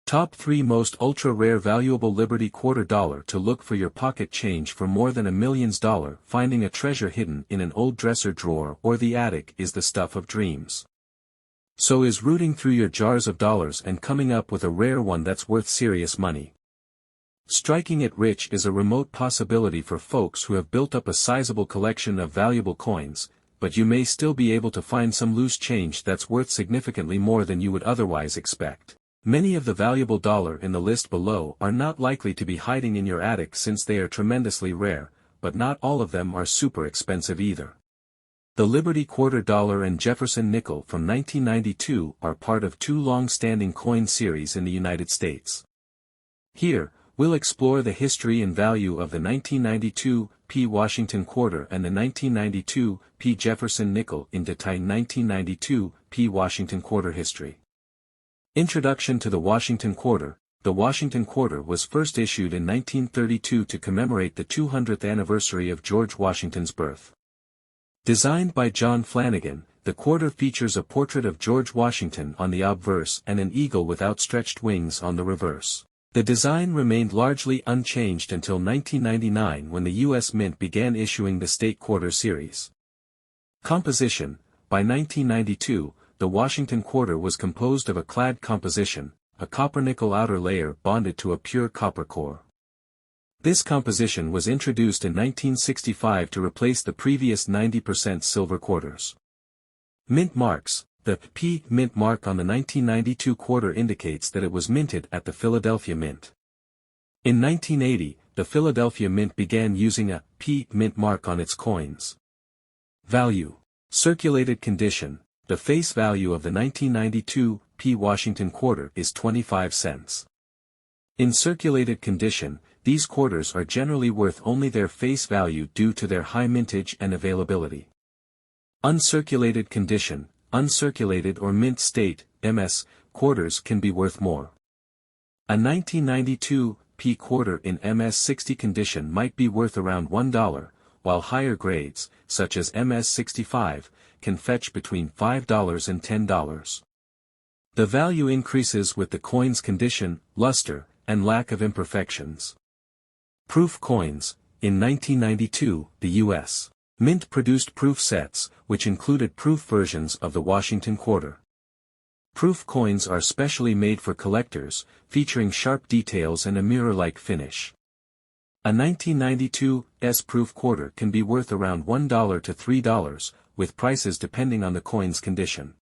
Top 3 most ultra-rare valuable Liberty Quarter Dollar to look for your pocket change for more than $1 million. Finding a treasure hidden in an old dresser drawer or the attic is the stuff of dreams. So is rooting through your jars of dollars and coming up with a rare one that's worth serious money. Striking it rich is a remote possibility for folks who have built up a sizable collection of valuable coins, but you may still be able to find some loose change that's worth significantly more than you would otherwise expect. Many of the valuable dollar in the list below are not likely to be hiding in your attic since they are tremendously rare, but not all of them are super expensive either. The Liberty Quarter Dollar and Jefferson Nickel from 1992 are part of two long-standing coin series in the United States. Here, we'll explore the history and value of the 1992 P. Washington Quarter and the 1992 P. Jefferson Nickel in detail. 1992 P. Washington Quarter history. Introduction to the Washington Quarter. The Washington Quarter was first issued in 1932 to commemorate the 200th anniversary of George Washington's birth. Designed by John Flanagan, the quarter features a portrait of George Washington on the obverse and an eagle with outstretched wings on the reverse. The design remained largely unchanged until 1999 when the U.S. Mint began issuing the State Quarter series. Composition. By 1992, the Washington Quarter was composed of a clad composition, a copper-nickel outer layer bonded to a pure copper core. This composition was introduced in 1965 to replace the previous 90% silver quarters. Mint marks. The P. Mint mark on the 1992 quarter indicates that it was minted at the Philadelphia Mint. In 1980, the Philadelphia Mint began using a P. Mint mark on its coins. Value. Circulated condition. The face value of the 1992 P. Washington Quarter is 25 cents. In circulated condition, these quarters are generally worth only their face value due to their high mintage and availability. Uncirculated condition. Uncirculated or mint state, MS, quarters can be worth more. A 1992 P. quarter in MS-60 condition might be worth around $1, while higher grades, such as MS-65, can fetch between $5 and $10. The value increases with the coin's condition, luster, and lack of imperfections. Proof coins. In 1992, the U.S. Mint produced proof sets, which included proof versions of the Washington Quarter. Proof coins are specially made for collectors, featuring sharp details and a mirror-like finish. A 1992 S-proof quarter can be worth around $1 to $3, with prices depending on the coin's condition.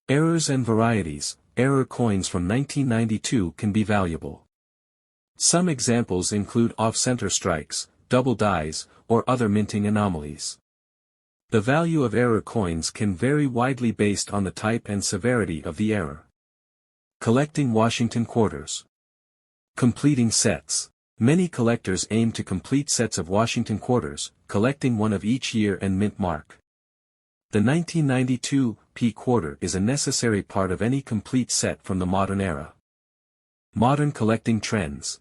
Errors and varieties. Error coins from 1992 can be valuable. Some examples include off-center strikes, double dies, or other minting anomalies. The value of error coins can vary widely based on the type and severity of the error. Collecting Washington Quarters. Completing sets. Many collectors aim to complete sets of Washington Quarters, collecting one of each year and mint mark. The 1992 P. Quarter is a necessary part of any complete set from the modern era. Modern collecting trends.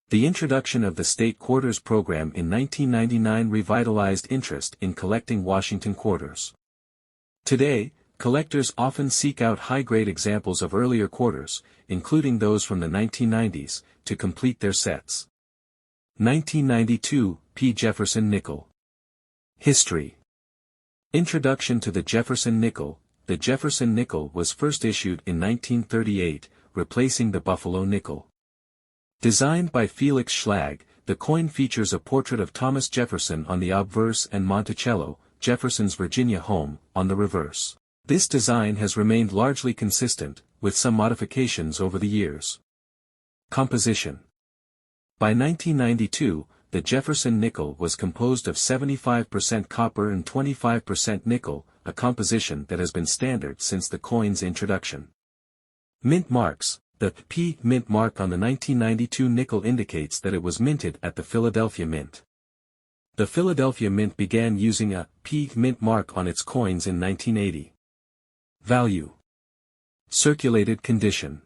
The introduction of the State Quarters program in 1999 revitalized interest in collecting Washington Quarters. Today, collectors often seek out high-grade examples of earlier quarters, including those from the 1990s, to complete their sets. 1992 P. Jefferson Nickel. History. Introduction to the Jefferson Nickel. The Jefferson Nickel was first issued in 1938, replacing the Buffalo Nickel. Designed by Felix Schlag, the coin features a portrait of Thomas Jefferson on the obverse and Monticello, Jefferson's Virginia home, on the reverse. This design has remained largely consistent, with some modifications over the years. Composition. By 1992, the Jefferson Nickel was composed of 75% copper and 25% nickel, a composition that has been standard since the coin's introduction. Mint marks. The P. Mint mark on the 1992 nickel indicates that it was minted at the Philadelphia Mint. The Philadelphia Mint began using a P. Mint mark on its coins in 1980. Value. Circulated condition.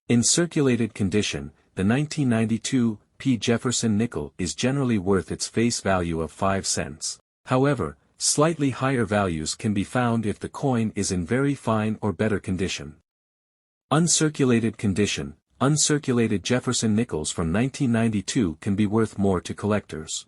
In circulated condition, the 1992 P. Jefferson Nickel is generally worth its face value of 5 cents. However, slightly higher values can be found if the coin is in very fine or better condition. Uncirculated condition. Uncirculated Jefferson nickels from 1992 can be worth more to collectors.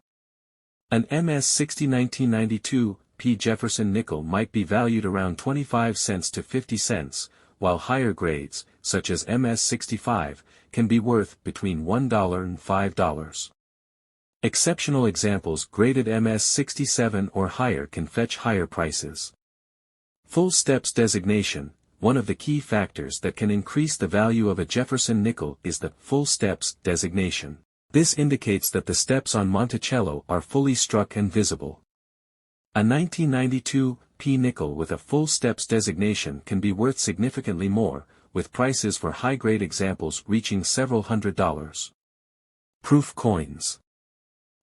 An MS-60 1992 P Jefferson nickel might be valued around 25 cents to 50 cents, while higher grades, such as MS-65, can be worth between $1 and $5. Exceptional examples graded MS-67 or higher can fetch higher prices. Full steps designation. One of the key factors that can increase the value of a Jefferson nickel is the full steps designation. This indicates that the steps on Monticello are fully struck and visible. A 1992 P nickel with a full steps designation can be worth significantly more, with prices for high-grade examples reaching several $100s. Proof coins.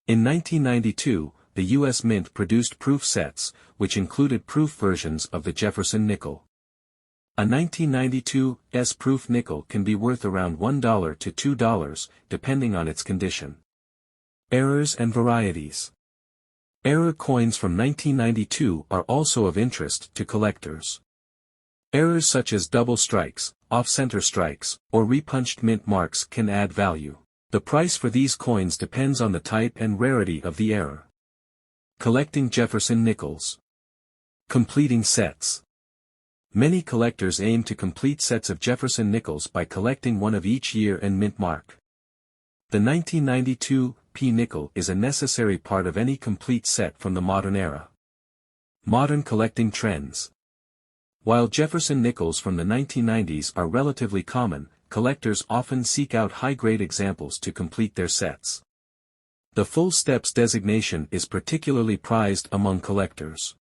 In 1992, the U.S. Mint produced proof sets, which included proof versions of the Jefferson nickel. A 1992 S-proof nickel can be worth around $1 to $2, depending on its condition. Errors and varieties. Error coins from 1992 are also of interest to collectors. Errors such as double strikes, off-center strikes, or repunched mint marks can add value. The price for these coins depends on the type and rarity of the error. Collecting Jefferson nickels. Completing sets. Many collectors aim to complete sets of Jefferson nickels by collecting one of each year and mint mark. The 1992 P nickel is a necessary part of any complete set from the modern era. Modern collecting trends. While Jefferson nickels from the 1990s are relatively common, collectors often seek out high-grade examples to complete their sets. The full steps designation is particularly prized among collectors.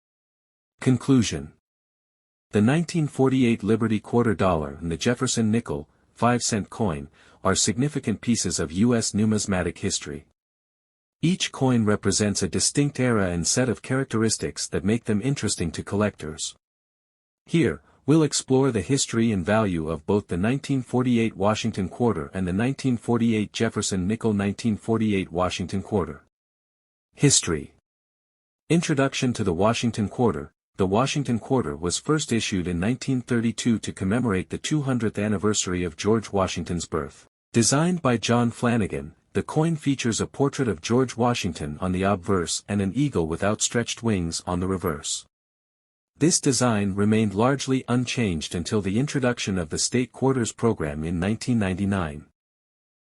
Conclusion. The 1948 Liberty quarter dollar and the Jefferson nickel, 5-cent coin, are significant pieces of U.S. numismatic history. Each coin represents a distinct era and set of characteristics that make them interesting to collectors. Here, we'll explore the history and value of both the 1948 Washington quarter and the 1948 Jefferson nickel 1948 Washington quarter. History. Introduction to the Washington quarter. The Washington quarter was first issued in 1932 to commemorate the 200th anniversary of George Washington's birth. Designed by John Flanagan, the coin features a portrait of George Washington on the obverse and an eagle with outstretched wings on the reverse. This design remained largely unchanged until the introduction of the state quarters program in 1999.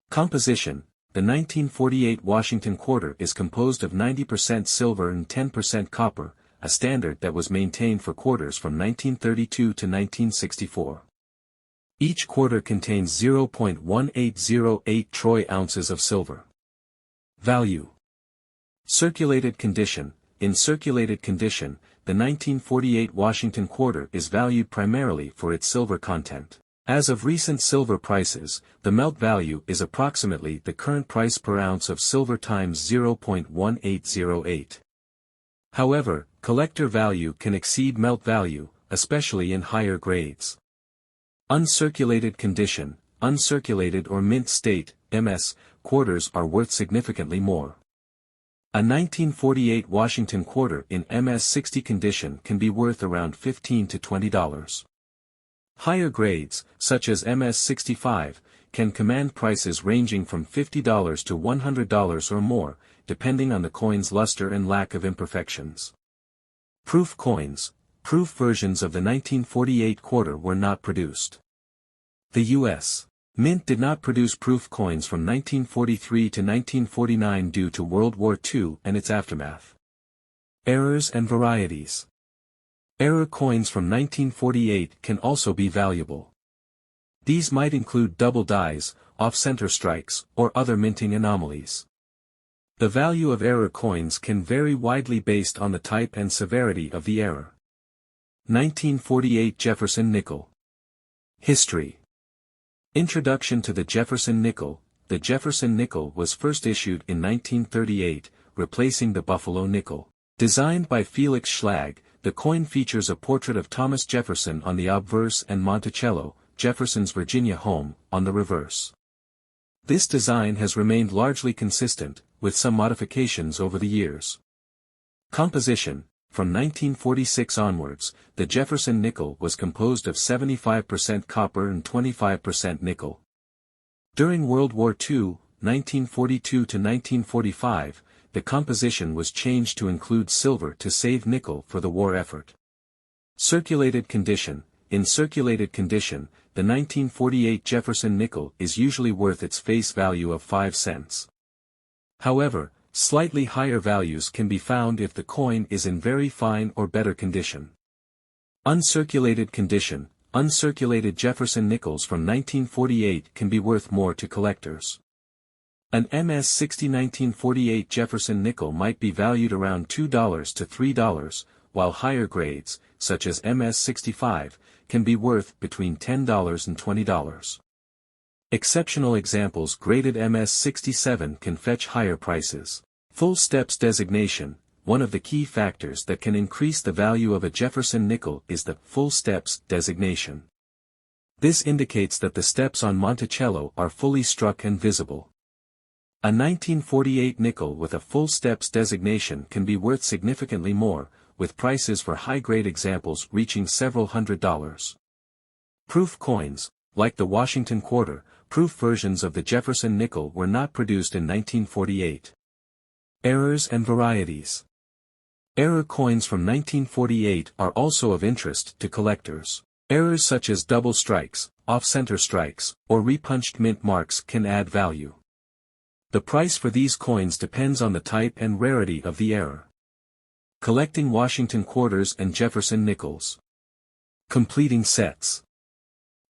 Composition. The 1948 Washington quarter is composed of 90% silver and 10% copper, a standard that was maintained for quarters from 1932 to 1964. Each quarter contains 0.1808 troy ounces of silver. Value. Circulated condition. In circulated condition, the 1948 Washington quarter is valued primarily for its silver content. As of recent silver prices, the melt value is approximately the current price per ounce of silver times 0.1808. However, collector value can exceed melt value, especially in higher grades. Uncirculated condition. Uncirculated or mint state, MS, quarters are worth significantly more. A 1948 Washington quarter in MS-60 condition can be worth around $15 to $20. Higher grades, such as MS-65, can command prices ranging from $50 to $100 or more, depending on the coin's luster and lack of imperfections. Proof coins. Proof versions of the 1948 quarter were not produced. The U.S. Mint did not produce proof coins from 1943 to 1949 due to World War II and its aftermath. Errors and varieties. Error coins from 1948 can also be valuable. These might include double dies, off-center strikes, or other minting anomalies. The value of error coins can vary widely based on the type and severity of the error. 1948 Jefferson nickel. History. Introduction to the Jefferson nickel. The Jefferson nickel was first issued in 1938, replacing the Buffalo nickel. Designed by Felix Schlag, the coin features a portrait of Thomas Jefferson on the obverse and Monticello, Jefferson's Virginia home, on the reverse. This design has remained largely consistent, with some modifications over the years. Composition. From 1946 onwards, the Jefferson nickel was composed of 75% copper and 25% nickel. During World War II, 1942 to 1945, the composition was changed to include silver to save nickel for the war effort. Circulated condition. In circulated condition, the 1948 Jefferson nickel is usually worth its face value of 5 cents. However, slightly higher values can be found if the coin is in very fine or better condition. Uncirculated condition. Uncirculated Jefferson nickels from 1948 can be worth more to collectors. An MS-60 1948 Jefferson nickel might be valued around $2 to $3, while higher grades, such as MS-65, can be worth between $10 and $20. Exceptional examples graded MS-67 can fetch higher prices. Full steps designation. One of the key factors that can increase the value of a Jefferson nickel is the full steps designation. This indicates that the steps on Monticello are fully struck and visible. A 1948 nickel with a full steps designation can be worth significantly more, with prices for high-grade examples reaching several $100s. Proof coins. Like the Washington quarter, proof versions of the Jefferson nickel were not produced in 1948. Errors and varieties. Error coins from 1948 are also of interest to collectors. Errors such as double strikes, off-center strikes, or repunched mint marks can add value. The price for these coins depends on the type and rarity of the error. Collecting Washington quarters and Jefferson nickels. Completing sets.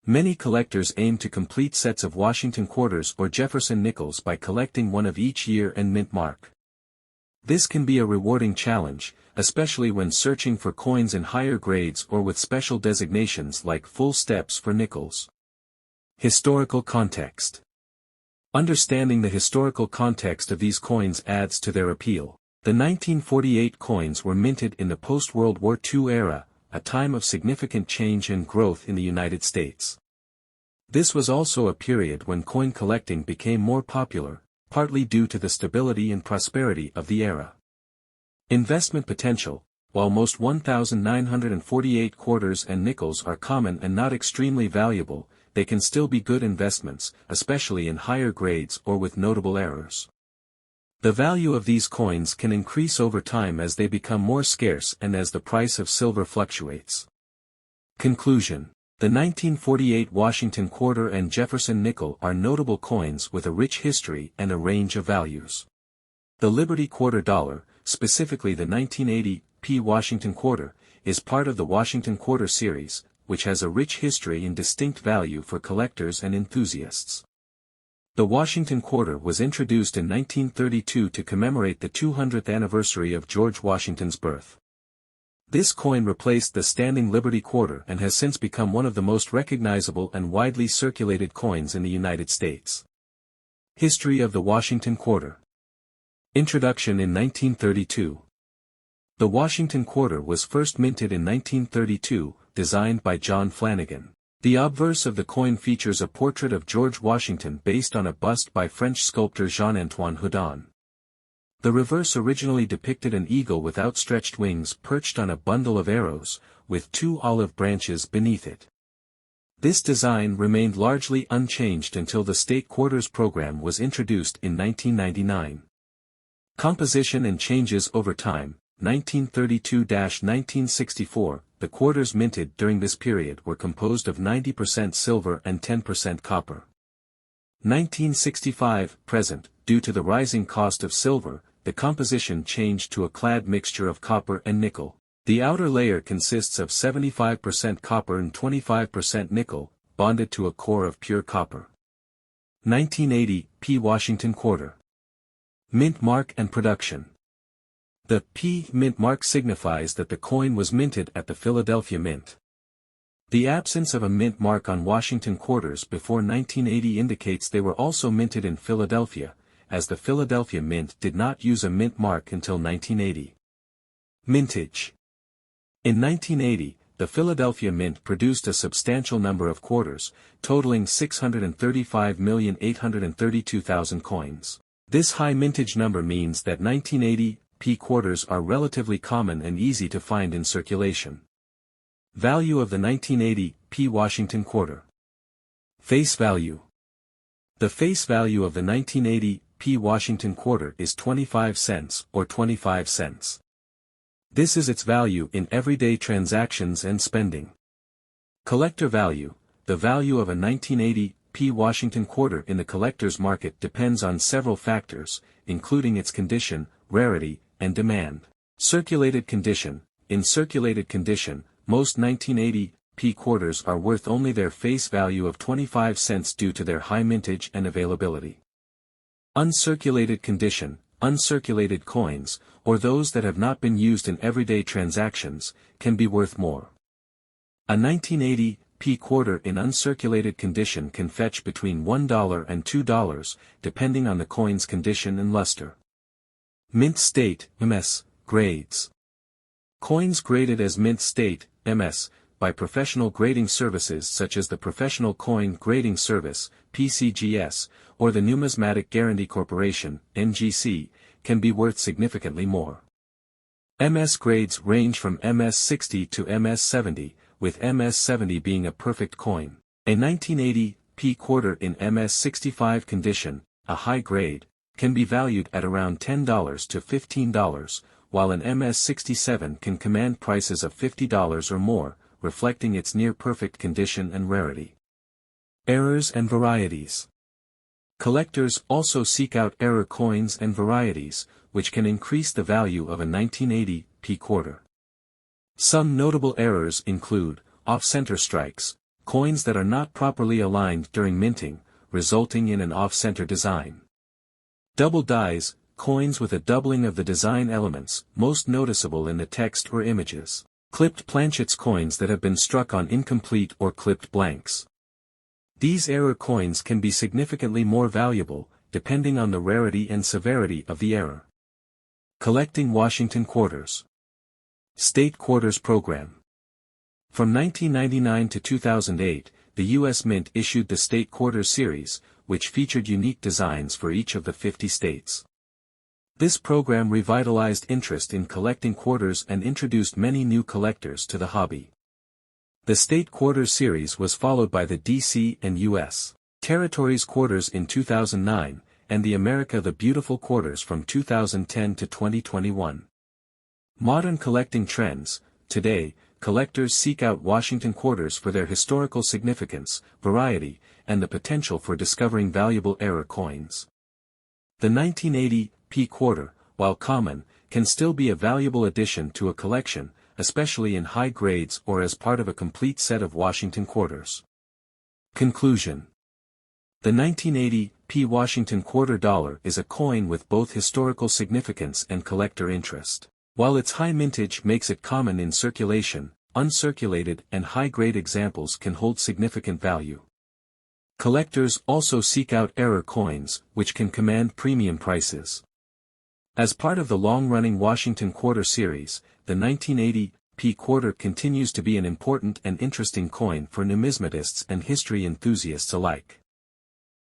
Many collectors aim to complete sets of Washington quarters or Jefferson nickels by collecting one of each year and mint mark. This can be a rewarding challenge, especially when searching for coins in higher grades or with special designations like full steps for nickels. Historical context. Understanding the historical context of these coins adds to their appeal. The 1948 coins were minted in the post-World War II era, a time of significant change and growth in the United States. This was also a period when coin collecting became more popular, partly due to the stability and prosperity of the era. Investment potential. While most 1948 quarters and nickels are common and not extremely valuable, they can still be good investments, especially in higher grades or with notable errors. The value of these coins can increase over time as they become more scarce and as the price of silver fluctuates. Conclusion. The 1948 Washington quarter and Jefferson nickel are notable coins with a rich history and a range of values. The Liberty quarter dollar, specifically the 1980 P Washington quarter, is part of the Washington quarter series, which has a rich history and distinct value for collectors and enthusiasts. The Washington quarter was introduced in 1932 to commemorate the 200th anniversary of George Washington's birth. This coin replaced the standing Liberty quarter and has since become one of the most recognizable and widely circulated coins in the United States. History of the Washington quarter. Introduction in 1932. The Washington quarter was first minted in 1932, designed by John Flanagan. The obverse of the coin features a portrait of George Washington based on a bust by French sculptor Jean-Antoine Houdon. The reverse originally depicted an eagle with outstretched wings perched on a bundle of arrows, with 2 olive branches beneath it. This design remained largely unchanged until the state quarters program was introduced in 1999. Composition and changes over time. 1932–1964, the quarters minted during this period were composed of 90% silver and 10% copper. 1965–present, due to the rising cost of silver, the composition changed to a clad mixture of copper and nickel. The outer layer consists of 75% copper and 25% nickel, bonded to a core of pure copper. 1980 P Washington quarter. Mint mark and production. The P mint mark signifies that the coin was minted at the Philadelphia Mint. The absence of a mint mark on Washington quarters before 1980 indicates they were also minted in Philadelphia, as the Philadelphia Mint did not use a mint mark until 1980. Mintage. In 1980, the Philadelphia Mint produced a substantial number of quarters, totaling 635,832,000 coins. This high mintage number means that 1980 p quarters are relatively common and easy to find in circulation. Value of the 1980 p Washington quarter. Face value. The face value of the 1980 p Washington quarter is 25 cents or 25 cents. This is its value in everyday transactions and spending. Collector value. The value of a 1980 p Washington quarter in the collector's market depends on several factors, including its condition, rarity, and demand. Circulated condition. In circulated condition, most 1980 p quarters are worth only their face value of 25 cents due to their high mintage and availability. Uncirculated condition. Uncirculated coins, or those that have not been used in everyday transactions, can be worth more. A 1980 p quarter in uncirculated condition can fetch between $1 and $2, depending on the coin's condition and luster. Mint state, MS, grades. Coins graded as mint state, MS, by professional grading services such as the Professional Coin Grading Service, PCGS, or the Numismatic Guarantee Corporation, NGC, can be worth significantly more. MS grades range from MS60 to MS70, with MS70 being a perfect coin. A 1980 p quarter in MS65 condition, a high grade, can be valued at around $10 to $15, while an MS67 can command prices of $50 or more, reflecting its near-perfect condition and rarity. Errors and varieties. Collectors also seek out error coins and varieties, which can increase the value of a 1980 p quarter. Some notable errors include off-center strikes, coins that are not properly aligned during minting, resulting in an off-center design. Double dies, coins with a doubling of the design elements, most noticeable in the text or images. Clipped planchets, coins that have been struck on incomplete or clipped blanks. These error coins can be significantly more valuable, depending on the rarity and severity of the error. Collecting Washington quarters. State Quarters Program. From 1999 to 2008, the U.S. Mint issued the State Quarters series, which featured unique designs for each of the 50 states. This program revitalized interest in collecting quarters and introduced many new collectors to the hobby. The State Quarters series was followed by the D.C. and U.S. Territories quarters in 2009, and the America the Beautiful quarters from 2010 to 2021. Modern collecting trends. Today, collectors seek out Washington quarters for their historical significance, variety, and the potential for discovering valuable error coins. The 1980 p quarter, while common, can still be a valuable addition to a collection, especially in high grades or as part of a complete set of Washington quarters. Conclusion. The 1980 p Washington quarter dollar is a coin with both historical significance and collector interest. While its high mintage makes it common in circulation, uncirculated and high-grade examples can hold significant value. Collectors also seek out error coins, which can command premium prices. As part of the long-running Washington Quarter series, the 1980 p quarter continues to be an important and interesting coin for numismatists and history enthusiasts alike.